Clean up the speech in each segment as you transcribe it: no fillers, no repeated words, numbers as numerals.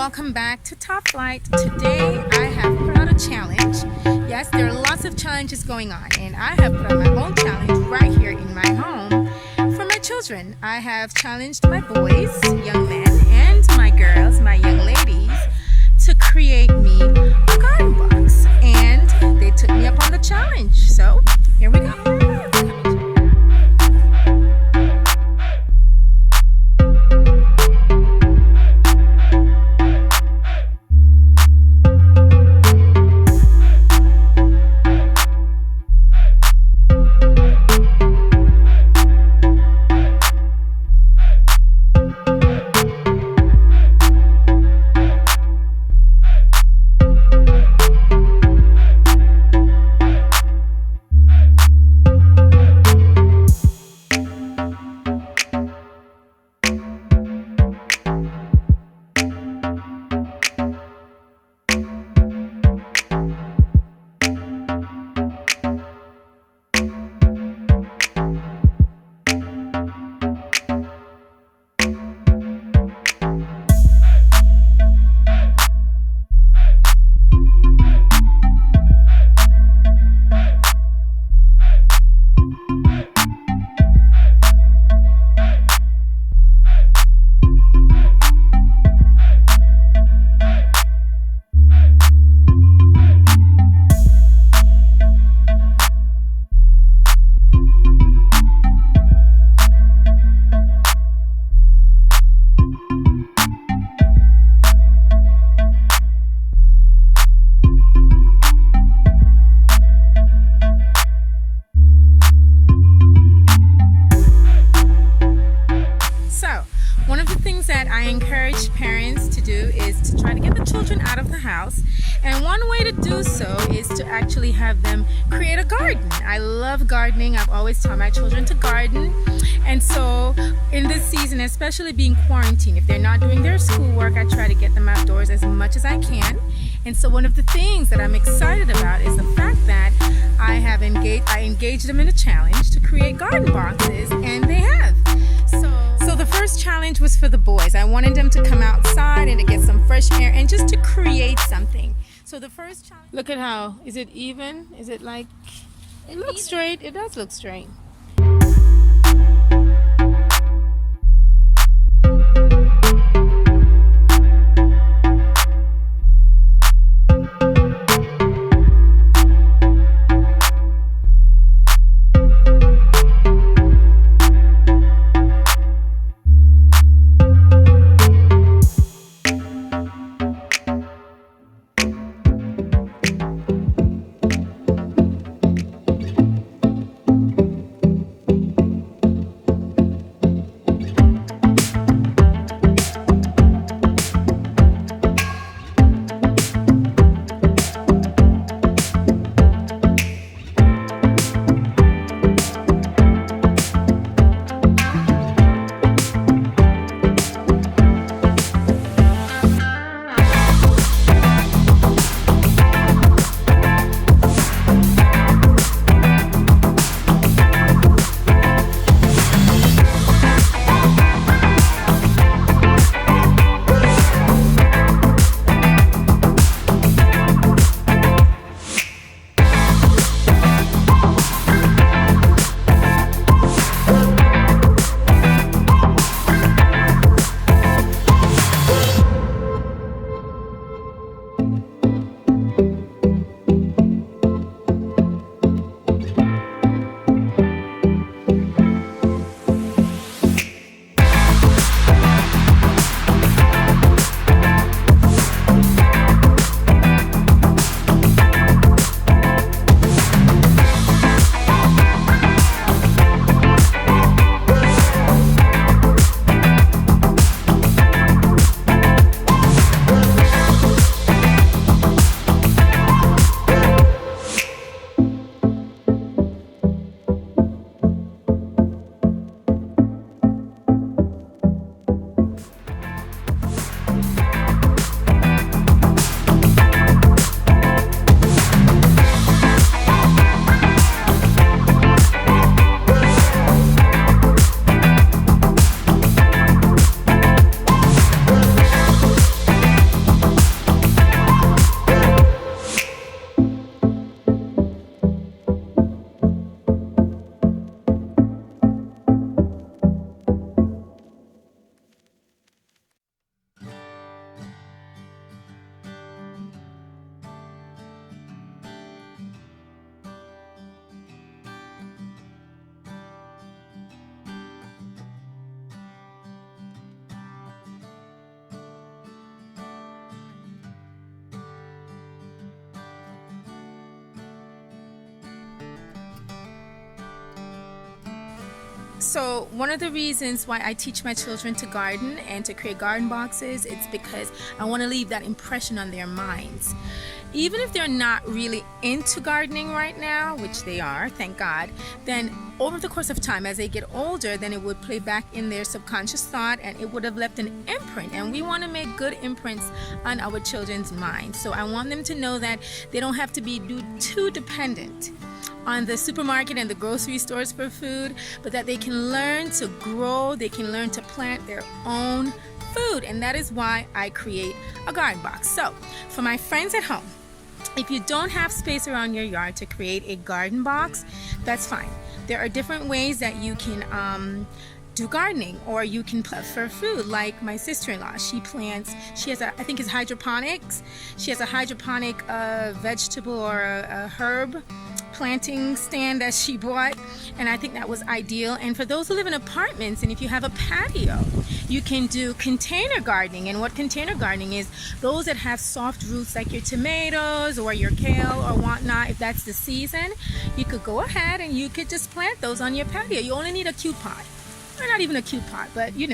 welcome back to Top Flight. Today I have put out a challenge. Yes, there are lots of challenges going on, and I have put out my own challenge right here in my home for my children. I have challenged my boys, young men, and my girls, my young ladies, to create me a garden box, and they took me up on the challenge. So here we go. One of the things that I encourage parents to do is to try to get the children out of the house. And one way to do so is to actually have them create a garden. I love gardening. I've always taught my children to garden. And so in this season, especially being quarantined, if they're not doing their schoolwork, I try to get them outdoors as much as I can. And so one of the things that I'm excited about is the fact that I engaged them in a challenge to create garden boxes, and they have. So the first challenge was for the boys. I wanted them to come outside and to get some fresh air and just to create something. So the first challenge, look at how, is it even? Is it like, it looks straight. It does look straight. So one of the reasons why I teach my children to garden and to create garden boxes, it's because I want to leave that impression on their minds. Even if they're not really into gardening right now, which they are, thank God, then over the course of time, as they get older, then it would play back in their subconscious thought and it would have left an imprint. And we want to make good imprints on our children's minds. So I want them to know that they don't have to be too dependent on the supermarket and the grocery stores for food, but that they can learn to grow, they can learn to plant their own food. And that is why I create a garden box. So for my friends at home, if you don't have space around your yard to create a garden box, that's fine. There are different ways that you can do gardening, or you can plant for food. Like my sister-in-law, she has I think it's hydroponics. She has a hydroponic vegetable or a herb planting stand that she bought, and I think that was ideal. And for those who live in apartments, and if you have a patio, you can do container gardening. And what container gardening is, those that have soft roots like your tomatoes or your kale or whatnot, if that's the season, you could go ahead and you could just plant those on your patio. You only need a cute pot, or not even a cute pot, but you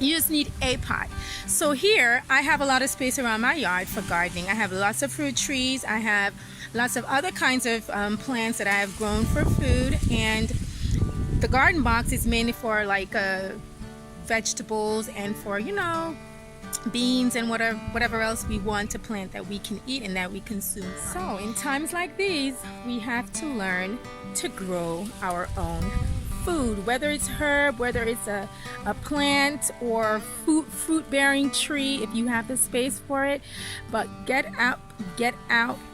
just need a pot. So here I have a lot of space around my yard for gardening. I have lots of fruit trees. I have lots of other kinds of plants that I have grown for food, and the garden box is mainly for like vegetables and for beans and whatever else we want to plant that we can eat and that we consume. So in times like these, we have to learn to grow our own food, whether it's herb, whether it's a plant or fruit bearing tree, if you have the space for it. But get out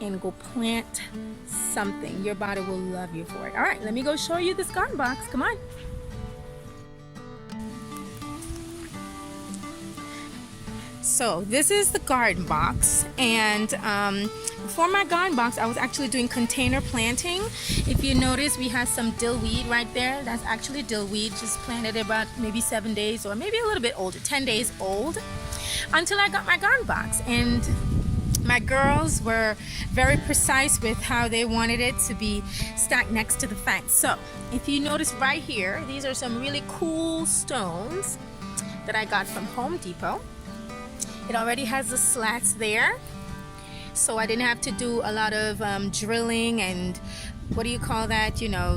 and go plant something. Your body will love you for it. All right, let me go show you this garden box. Come on. So this is the garden box, and for my garden box I was actually doing container planting. If you notice, we have some dill weed right there. That's actually dill weed, just planted about maybe 7 days or maybe a little bit older, 10 days old, until I got my garden box. And my girls were very precise with how they wanted it to be stacked next to the fence. So if you notice right here, these are some really cool stones that I got from Home Depot. It already has the slats there, so I didn't have to do a lot of drilling and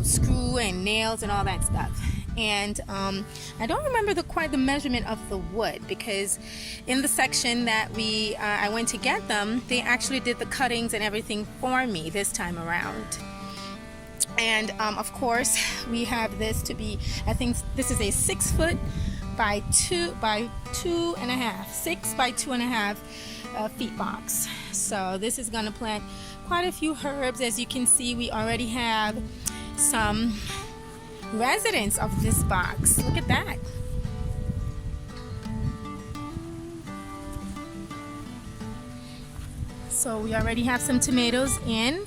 screw and nails and all that stuff. And I don't remember quite the measurement of the wood, because in the section that I went to get them, they actually did the cuttings and everything for me this time around. And of course, we have this to be, I think this is a 6 foot by 2.5 feet box. So this is going to plant quite a few herbs. As you can see, we already have some residents of this box. Look at that. So we already have some tomatoes in.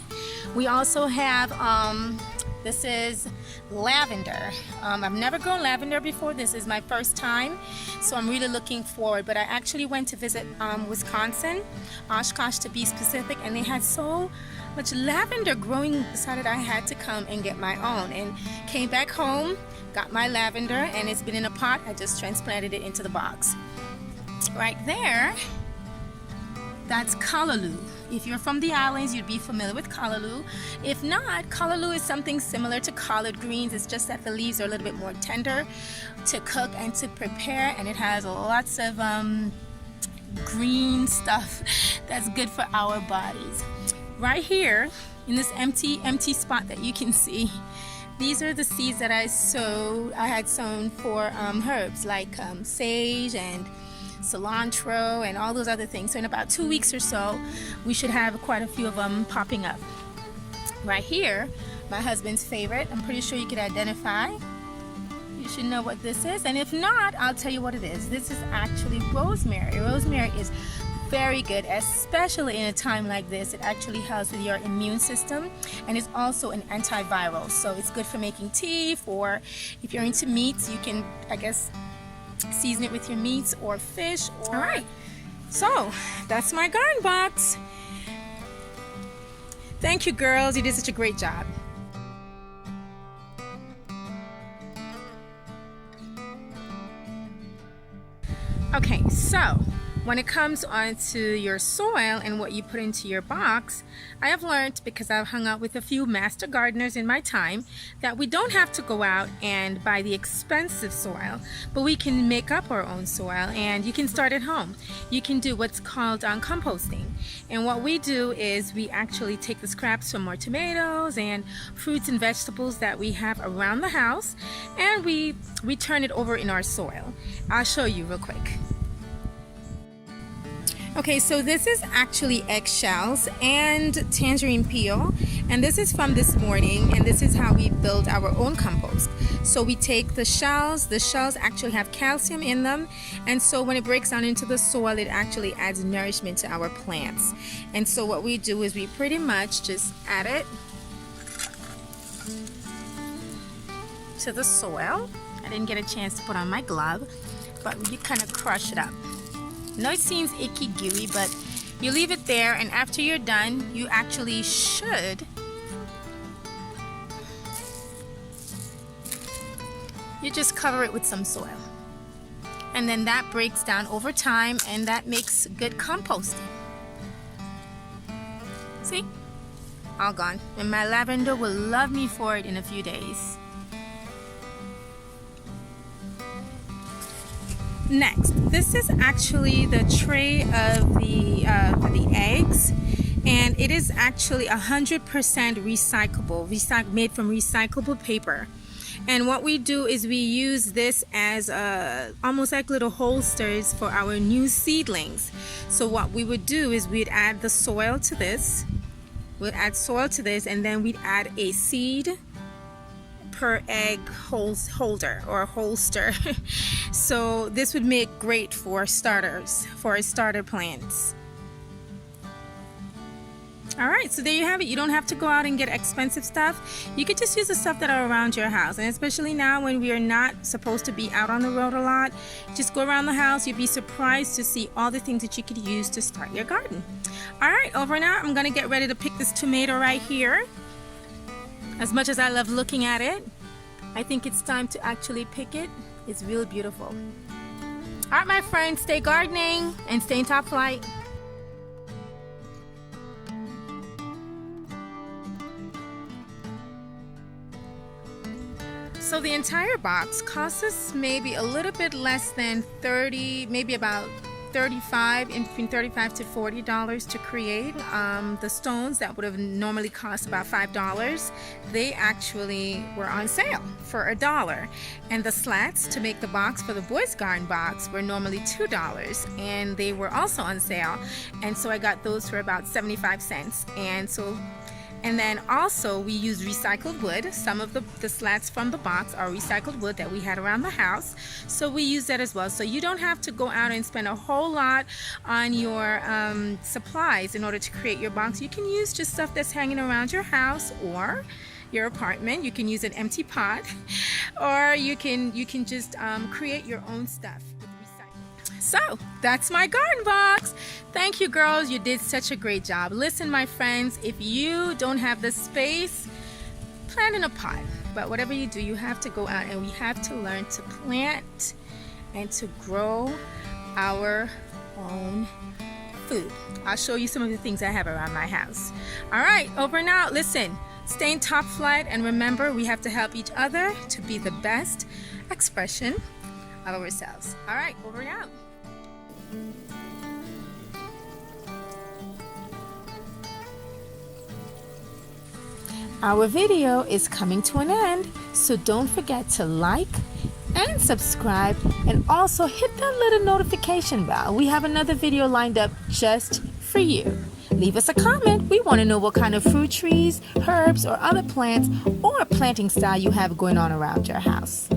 We also have this is lavender. I've never grown lavender before. This is my first time, so I'm really looking forward. But I actually went to visit Wisconsin, Oshkosh to be specific, and they had so much lavender growing, decided I had to come and get my own, and came back home, got my lavender, and it's been in a pot. I just transplanted it into the box. Right there, that's callaloo. If you're from the islands, you'd be familiar with callaloo. If not, callaloo is something similar to collard greens. It's just that the leaves are a little bit more tender to cook and to prepare, and it has lots of green stuff that's good for our bodies. Right here in this empty spot that you can see, these are the seeds that I had sown for herbs like sage and cilantro and all those other things. So in about 2 weeks or so, we should have quite a few of them popping up. Right here, my husband's favorite. I'm pretty sure you could identify. You should know what this is, and if not, I'll tell you what it is. This is actually rosemary. Rosemary is very good, especially in a time like this. It actually helps with your immune system, and it's also an antiviral. So it's good for making tea, for if you're into meats, you can, I guess, season it with your meats or fish. All right, so that's my garden box. Thank you, girls. You did such a great job. When it comes onto your soil and what you put into your box, I have learned, because I've hung out with a few master gardeners in my time, that we don't have to go out and buy the expensive soil, but we can make up our own soil, and you can start at home. You can do what's called composting. And what we do is we actually take the scraps from our tomatoes and fruits and vegetables that we have around the house, and we turn it over in our soil. I'll show you real quick. Okay, so this is actually eggshells and tangerine peel, and this is from this morning, and this is how we build our own compost. So we take the shells actually have calcium in them, and so when it breaks down into the soil, it actually adds nourishment to our plants. And so what we do is we pretty much just add it to the soil. I didn't get a chance to put on my glove, but you kind of crush it up. I know it seems icky gooey, but you leave it there, and after you're done, you actually should just cover it with some soil, and then that breaks down over time, and that makes good composting. See, all gone, and my lavender will love me for it in a few days. Next, this is actually the tray of the eggs, and it is actually 100% recyclable, made from recyclable paper. And what we do is we use this as almost like little holsters for our new seedlings. So what we would do is we'd add the soil to this. We'd add soil to this, and then we'd add a seed per egg holder or holster. So this would make great for starters, for starter plants. Alright, so there you have it. You don't have to go out and get expensive stuff. You could just use the stuff that are around your house, and especially now when we are not supposed to be out on the road a lot, just go around the house. You'd be surprised to see all the things that you could use to start your garden. Alright, over now I'm going to get ready to pick this tomato right here. As much as I love looking at it, I think it's time to actually pick it. It's really beautiful. Alright, my friends, stay gardening and stay in top flight. So the entire box costs us maybe a little bit less than 30, maybe about 35, in between $35 to $40 to create. The stones that would have normally cost about $5, they actually were on sale for $1. And the slats to make the box for the Boys Garden box were normally $2, and they were also on sale. And so I got those for about 75 cents. And then also we use recycled wood. Some of the slats from the box are recycled wood that we had around the house. So we use that as well. So you don't have to go out and spend a whole lot on your supplies in order to create your box. You can use just stuff that's hanging around your house or your apartment. You can use an empty pot, or you can just create your own stuff. So that's my garden box. Thank you, girls. You did such a great job. Listen, my friends, if you don't have the space, plant in a pot. But whatever you do, you have to go out and we have to learn to plant and to grow our own food. I'll show you some of the things I have around my house. All right, over and out. Listen, stay in top flight, and remember, we have to help each other to be the best expression of ourselves. All right, over and out. Our video is coming to an end, so don't forget to like and subscribe, and also hit that little notification bell. We have another video lined up just for you. Leave us a comment. We want to know what kind of fruit trees, herbs, or other plants or planting style you have going on around your house.